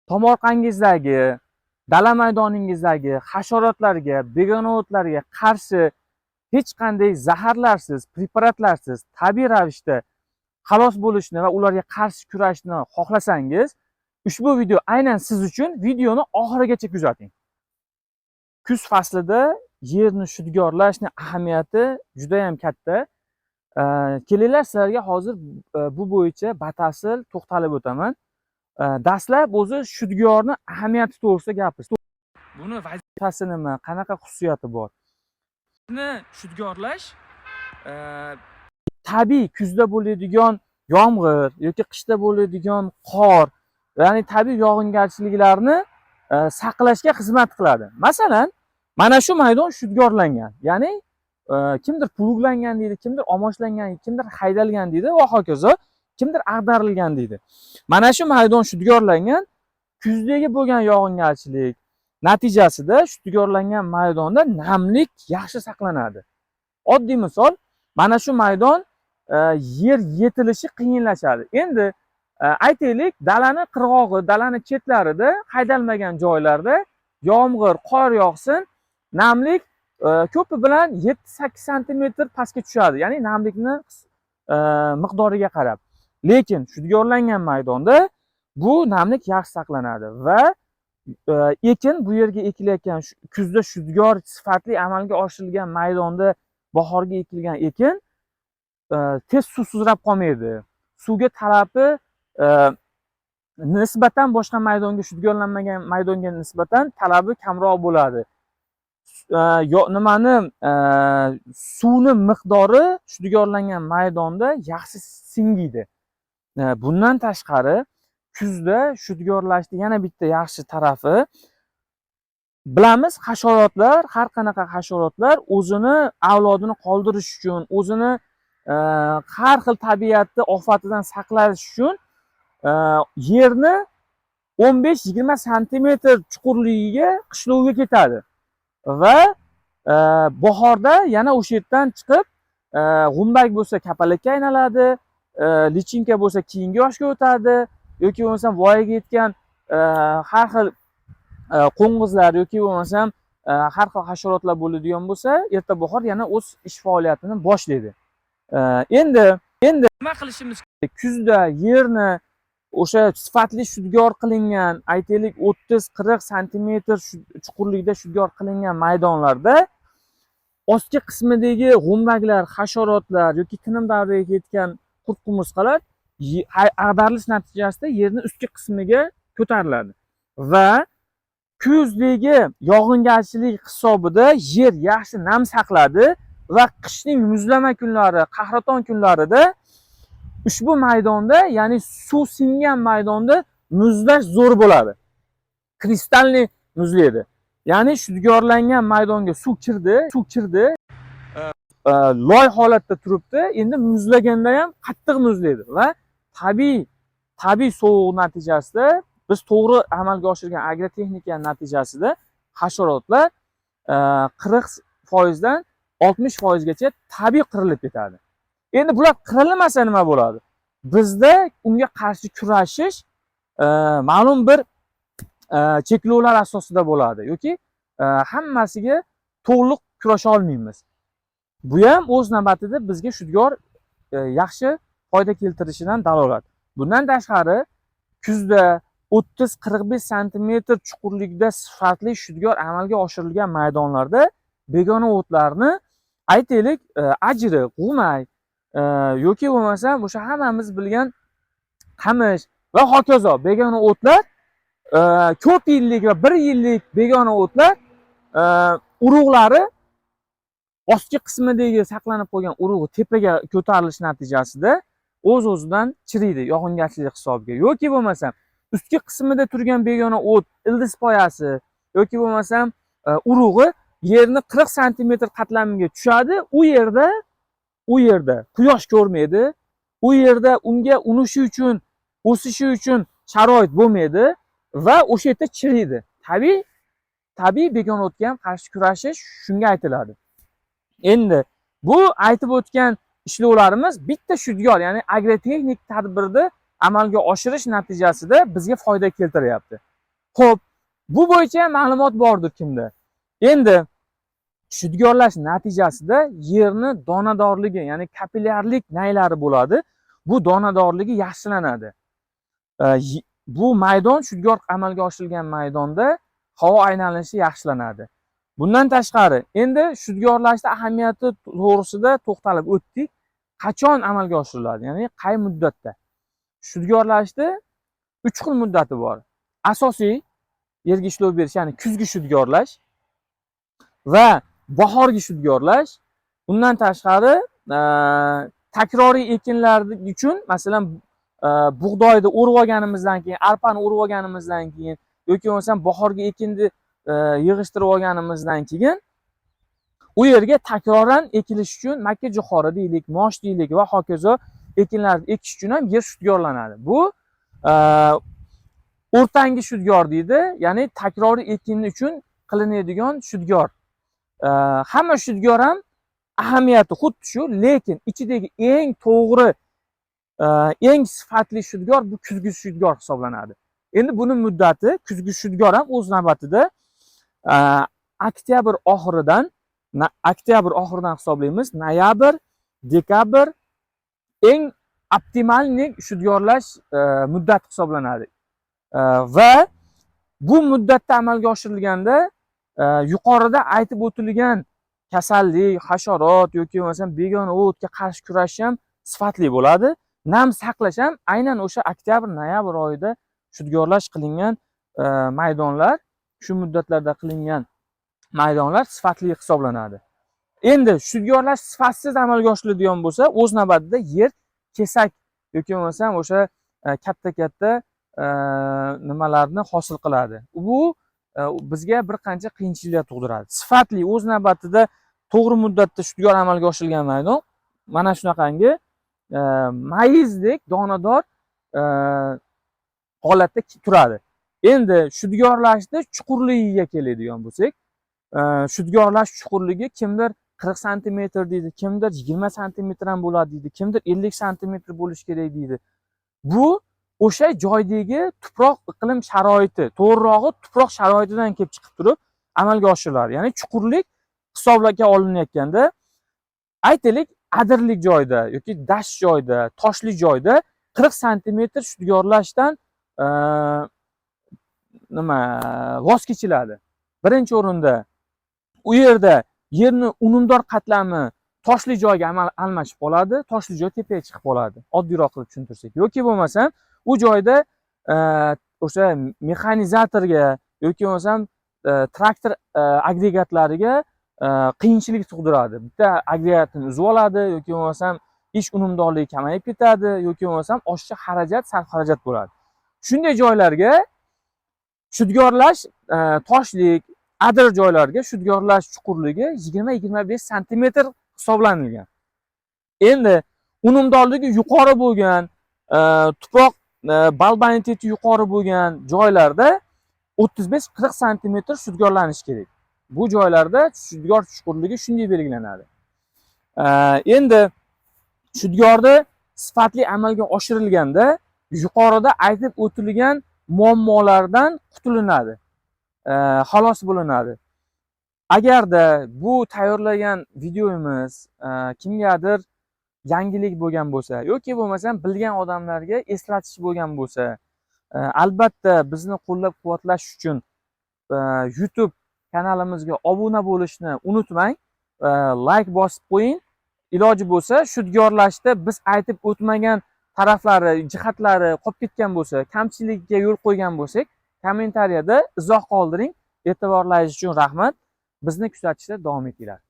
tomorqangizdagi, dala maydoningizdagi hasharotlarga, begona o'tlarga qarshi hech qanday zaharlarsiz, preparatlarsiz tabiiy ravishda xalos bo'lishni va ularga qarshi kurashishni xohlasangiz, ushbu video aynan siz uchun. Videoni oxirigacha kuzating. Kuz faslida yerni shudgorlashning ahamiyati juda ham katta. Kelinglar, sizlarga hozir bu bo'yicha batafsil to'xtalib o'taman. Dastlab o'zi shudgorni ahamiyati to'g'risida gapirish. Buni vazifasi nima, qanaqa xususiyati bor? Buni shudgorlash tabiiy kuzda bo'ladigan yomg'ir yoki qishda bo'ladigan qor, ya'ni tabiiy yog'ingarchiliklarni saqlashga xizmat qiladi. Masalan, mana shu maydon shudgorlangan, ya'ni kimdir pluglangan deydi, kimdir omochlangan, kimdir haydalgan deydi va hokazo, kimdir ag'darilgan deydi. Mana shu maydon shudgorlangan, kuzdagi bo'lgan yog'ingarchilik natijasida shudgorlangan maydonda namlik yaxshi saqlanadi. Oddiy misol, mana shu maydon yer yetilishi qiyinlashadi. Endi aytaylik, dalani qirg'og'i, dalani chetlarida, haydalmagan joylarda yomg'ir, qor yog'sin, namlik ko'pi bilan 7-8 sm pastga tushadi, ya'ni namlikni miqdoriga qarab. Lekin shudgorlangan maydonda bu namlik yaxshi saqlanadi va ekin, bu yerga ekilayotgan kuzda shudgor sifatli amalga oshirilgan maydonda bahorga ekilgan ekin tez suvsizlab qolmaydi. Suvga talabi nisbatan boshqa maydonga, shudgorlanmagan maydonga nisbatan talabi kamroq bo'ladi. Suvni miqdori shudgorlangan maydonda yaxshi singiydi. Bundan tashqari, kuzda shudgorlashning yana bitta yaxshi tarafi, bilamiz, hasharotlar, har qanaqa hasharotlar o'zini avlodini qoldirish uchun, o'zini har xil tabiatni ofatidan saqlash uchun yerni 15-20 sm chuqurligiga qishloviga ketadi va bahorda yana o'sha yerdan chiqib, g'umbak bo'lsa kapalakka aylanadi, lichinka bo'lsa keyingi yoshga o'tadi yoki bo'lmasa voyaga yetgan har xil qo'ng'izlar yoki bo'lmasam har xil hasharotlar bo'ladigan bo'lsa, erta bahor yana o'z ish faoliyatini boshlaydi. Endi nima qilishimiz kerak? Kuzda yerni o'sha sifatli shudgor qilingan, aytaylik 30-40 sm chuqurlikda shudgor qilingan maydonlarda ostki qismidagi g'umbaklar, hasharotlar yoki tinim davriga yetgan qurt-qumursqalar ag'darilish natijasida yerni ustki qismiga ko'tariladi va kuzdagi yog'ingarchilik hisobida yer yaxshi nam saqladi va qishning muzlama kunlari, qahraton kunlarida ushbu maydonda, ya'ni suv singan maydonda muzlash zo'r bo'ladi. Kristalli muzlaydi. Ya'ni shudgorlangan maydonga suv kirdi, loy holatda turibdi, endi muzlaganda ham qattiq muzlaydi va tabiiy sovuq natijasida, biz to'g'ri amalga oshirgan agrotexnika natijasida hasharotlar 40% dan 60% gacha tabiiy qirilib ketadi. Endi bular qirilmasa nima bo'ladi? Bizda unga qarshi kurashish ma'lum bir cheklovlar asosida bo'ladi yoki hammasiga to'liq kurasha olmaymiz. Bu ham o'z navbatida bizga shudgor yaxshi foyda keltirishidan dalolat. Bundan tashqari, kuzda 30-45 sm chuqurlikda sifatli shudgor amalga oshirilgan maydonlarda begona o'tlarni, aytaylik, ajri, g'umay yoki bo'lmasam o'sha hammamiz bilgan qamish va hokazo begona o'tlar, ko'p yillik va 1 yillik begona o'tlar urug'lari ostki qismidagi saqlanib qolgan urug'i tepaga ko'tarilish natijasida o'z-o'zidan chiriydi yog'ingarchilik hisobiga. Yoki bo'lmasam ustki qismida turgan begona o't, ildiz poyasi yoki bo'lmasam urug'i yerni 40 sm qatlamiga tushadi. U yerda quyosh ko'rmaydi, u yerda unga unishi uchun, o'sishi uchun sharoit bo'lmaydi va o'sha yerda chiriydi. Tabiiy begona o'tga ham qarshi kurashish shunga aytiladi. Endi bu aytib o'tgan ishlovlarimiz bitta shudgor, ya'ni agrotexnik tadbirda amalga oshirish natijasida bizga foyda keltiryapti. Xo'p, bu bo'yicha ma'lumot bordir kimda. Endi shudgorlash natijasida yerni donadorligi, ya'ni kapillyarlik naylari bo'ladi. Bu donadorligi yaxshilanadi. Bu maydon, shudgor amalga oshirilgan maydonda havo aylanishi yaxshilanadi. Bundan tashqari, endi shudgorlashning ahamiyati to'g'risida to'xtalib o'tdik. Qachon amalga oshiriladi? Ya'ni qay muddatda? Shudgorlashning 3 xil muddati bor. Asosiy yerga ishlov berish, ya'ni kuzgi shudgorlash va bahorgi shudgorlash. Bundan tashqari, takroriy ekinlar uchun, masalan, bug'doyni o'rib olganimizdan keyin, arpani o'rib olganimizdan keyin yoki bo'lmasam bahorgi ekinni yig'ishtirib olganimizdan keyin u yerga takroran ekilish uchun makka jo'xori deylik, mosh deylik va hokazo ekinlarni ekish uchun ham yer shudgorlanadi. Bu o'rtangi shudgor deydi, ya'ni takroriy ekin uchun qilinadigan shudgor. Hamma shudgor ham ahamiyati xuddi shu, lekin ichidagi eng to'g'ri, eng sifatli shudgor bu kuzgi shudgor hisoblanadi. Endi buni muddati, kuzgi shudgor ham o'z navbatida oktyabr oxiridan hisoblaymiz. Noyabr, dekabr eng optimal shudgorlash muddati hisoblanadi. Va bu muddatda amalga oshirilganda yuqorida aytib o'tilgan kasallik, hasharot yoki bo'lmasam begona o'tga qarshi kurash ham sifatli bo'ladi. Nam saqlash ham aynan o'sha oktyabr, noyabr oyida shudgorlash qilingan maydonlar, shu muddatlarda qilingan maydonlar sifatli hisoblanadi. Endi shudgorlash sifatsiz amalga oshiriladigan bo'lsa, o'z navbatida yer kesak yoki bo'lmasam o'sha katta-katta nimalarni hosil qiladi. Bu bizga bir qancha qiyinchiliklar tug'diradi. Sifatli o'z navbatida to'g'ri muddatda shudgor amalga oshirilgan maydon mana shunaqangi mayizdek donador holatda turadi. Endi shudgorlashni chuqurligiga keladigan bo'lsak, shudgorlash chuqurligi kimdir 40 sm deydi, kimdir 20 sm ham bo'ladi deydi, kimdir 50 sm bo'lishi kerak deydi. Bu o'sha joydagi tuproq iqlim sharoiti, to'g'rirog'i tuproq sharoitidan kelib chiqib turib amalga oshiriladi. Ya'ni chuqurlik hisobga olinayotganda, aytaylik, adirlik joyda yoki dasht joyda, toshli joyda 40 sm shudgorlashdan voz kechiladi. Birinchi o'rinda u yerda yerni unumdor qatlami toshli joyga almashib qoladi, toshli joy tepaga chiqib qoladi. Oddiyroq qilib tushuntirsak, yoki bo'lmasam u joyda o'sha mexanizatorga yoki bo'lmasam traktor agregatlariga qiyinchilik tug'diradi. Bitta agregatni uzib oladi yoki bo'lmasam ish unumdorligi kamayib ketadi yoki bo'lmasam oshiqcha xarajat, sarf xarajat bo'ladi. Shunday joylarga shudgorlash, toshlik, adir joylarga shudgorlash chuqurligi 20-25 sm hisoblanilgan. Endi unumdorligi yuqori bo'lgan, tuproq balbaniteti yuqori bo'lgan joylarda 35-40 sm shudgorlanish kerak. Bu joylarda shudgor chuqurligi shunday belgilanadi. Endi shudgorni sifatli amalga oshirilganda yuqorida aytib o'tilgan muammolardan qutulinadi, xalos bo'linadi. Agarda bu tayyorlagan videomiz kimgadir yangilik bo'lgan bo'lsa yoki bo'lmasam bilgan odamlarga eslatish bo'lgan bo'lsa, albatta bizni qo'llab-quvvatlash uchun YouTube kanalimizga obuna bo'lishni unutmang, like bosib qo'ying. Iloji bo'lsa shudgorlashda biz aytib o'tmagan taraflari, jihatlari qolib ketgan bo'lsa, kamchilikka yo'l qo'ygan bo'lsak, kommentariyada izoh qoldiring. E'tiborlaringiz uchun rahmat. Bizni kuzatishda davom etinglar.